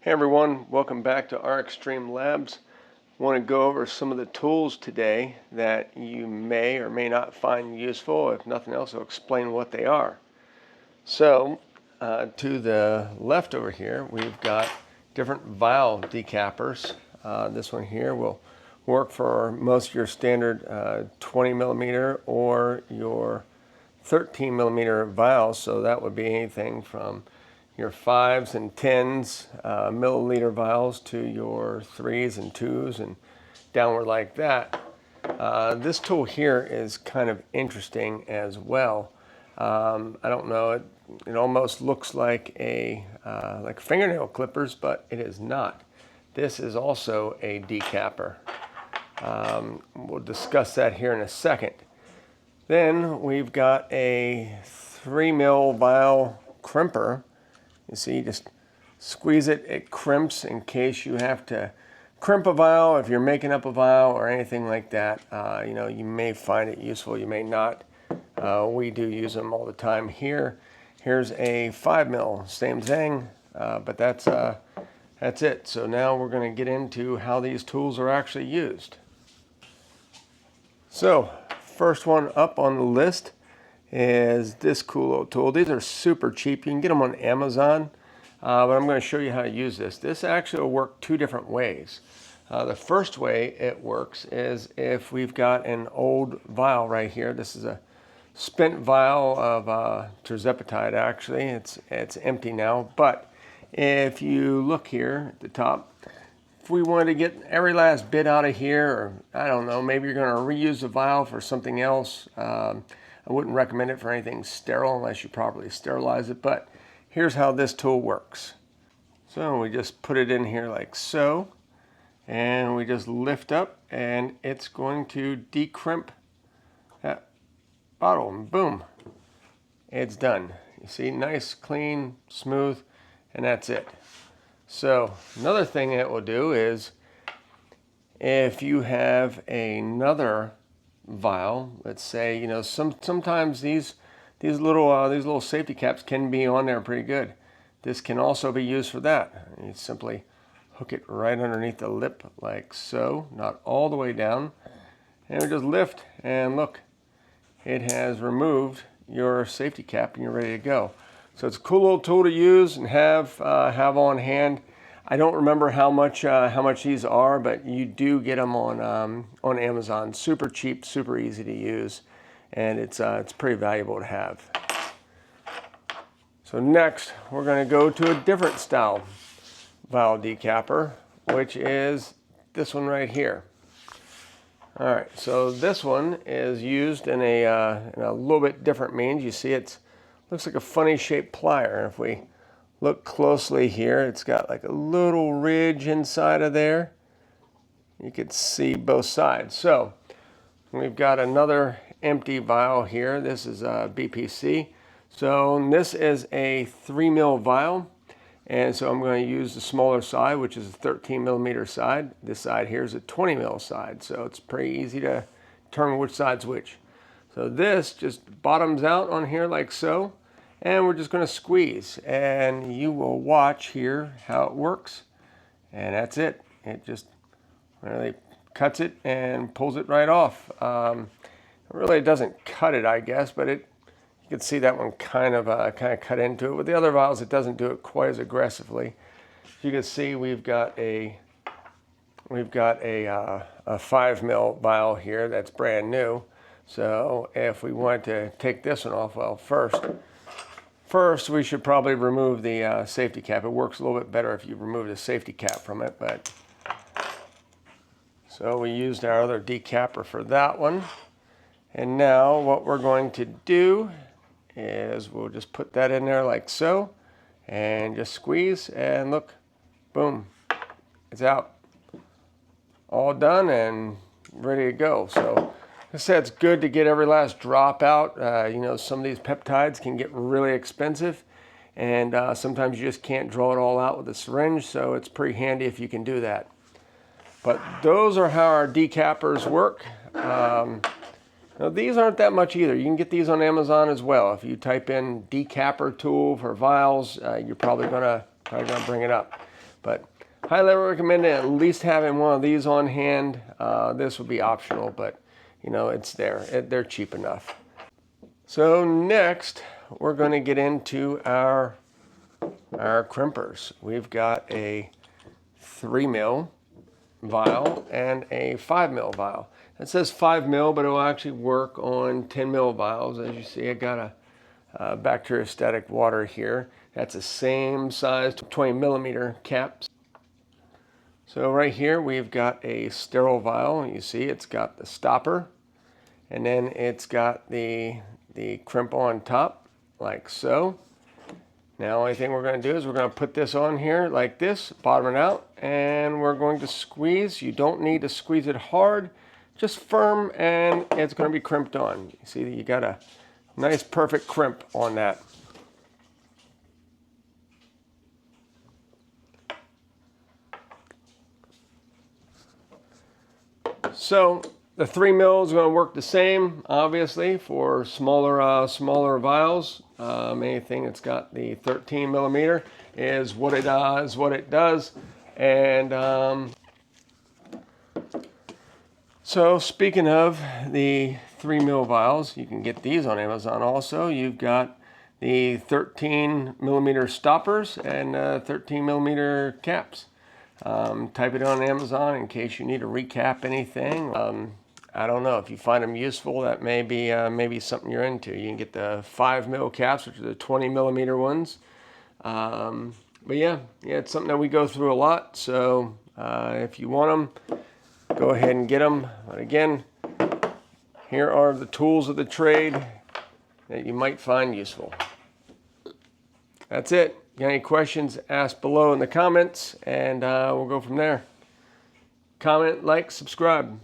Hey everyone, welcome back to our Extreme Labs. I want to go over some of the tools today that you may or may not find useful. If nothing else, I'll explain what they are. So, to the left over here, we've got different vial decappers. This one here will work for most of your standard 20 millimeter or your 13 millimeter vials. So that would be anything from your 5s and 10s milliliter vials to your 3s and 2s and downward like that. This tool here is kind of interesting as well. I don't know, it almost looks like like fingernail clippers, but it is not. This is also a decapper. We'll discuss that here in a second. Then we've got a 3 mil vial crimper. You see, just squeeze it, it crimps in case you have to crimp a vial, if you're making up a vial or anything like that. You may find it useful, you may not. We do use them all the time here. Here's a 5 mil, same thing, but that's it. So now we're going to get into how these tools are actually used. So, first one up on the list is this cool little tool. These are super cheap. You can get them on Amazon, but I'm going to show you how to use this. This actually will work two different ways. The first way it works is if we've got an old vial right here. This is a spent vial of terzepatide actually. It's empty now, but if you look here at the top, if we wanted to get every last bit out of here, or I don't know, maybe you're going to reuse the vial for something else. I wouldn't recommend it for anything sterile unless you properly sterilize it, but here's how this tool works. So we just put it in here like so, and we just lift up, and it's going to decrimp that bottle, and boom, it's done. You see, nice, clean, smooth, and that's it. So another thing it will do is if you have another vial, let's say, sometimes these little safety caps can be on there pretty good. This can also be used for that. You simply hook it right underneath the lip like so, not all the way down, and we just lift, and look, it has removed your safety cap and you're ready to go. So it's a cool little tool to use and have on hand. I don't remember how much these are, but you do get them on Amazon. Super cheap, super easy to use, and it's pretty valuable to have. So next, we're going to go to a different style vial decapper, which is this one right here. All right, so this one is used in a little bit different means. You see, looks like a funny shaped plier, and if we look closely here, it's got like a little ridge inside of there. You can see both sides. So we've got another empty vial here. This is a BPC. So this is a 3 mil vial. And so I'm going to use the smaller side, which is a 13 millimeter side. This side here is a 20 mil side. So it's pretty easy to determine which side's which. So this just bottoms out on here like so. And we're just going to squeeze, and you will watch here how it works, and that's it. It just really cuts it and pulls it right off. It really doesn't cut it, I guess, but you can see that one kind of cut into it. With the other vials, it doesn't do it quite as aggressively. You can see we've got a 5 mil vial here that's brand new. So if we want to take this one off, well, First, we should probably remove the safety cap. It works a little bit better if you remove the safety cap from it. So we used our other decapper for that one. And now what we're going to do is we'll just put that in there like so, and just squeeze, and look, boom, it's out. All done and ready to go. So I said it's good to get every last drop out. Some of these peptides can get really expensive, and sometimes you just can't draw it all out with a syringe, so it's pretty handy if you can do that. But those are how our decappers work. Now these aren't that much either. You can get these on Amazon as well. If you type in decapper tool for vials, you're probably gonna bring it up. But highly recommend at least having one of these on hand. This would be optional, but you know, it's there. They're cheap enough. So next, we're going to get into our crimpers. We've got a 3 mil vial and a 5 mil vial. It says 5 mil, but it will actually work on 10 mil vials. As you see, I got a bacteriostatic water here. That's the same size 20 millimeter caps. So right here we've got a sterile vial. You see it's got the stopper, and then it's got the crimp on top, like so. Now, only thing we're going to do is we're going to put this on here like this, bottom it out, and we're going to squeeze. You don't need to squeeze it hard, just firm, and it's going to be crimped on. You see, you got a nice, perfect crimp on that. So the 3 mil is going to work the same, obviously, for smaller vials. Anything that's got the 13 millimeter is what it does. And so speaking of the 3 mil vials, you can get these on Amazon also. You've got the 13 millimeter stoppers and 13 millimeter caps. Type it on Amazon in case you need to recap anything. I don't know, if you find them useful, that may be maybe something you're into. You can get the 5 mil caps, which are the 20 millimeter ones. But yeah, it's something that we go through a lot. So if you want them, go ahead and get them. But again, here are the tools of the trade that you might find useful. That's it. Got any questions, ask below in the comments, and we'll go from there. Comment, like, subscribe.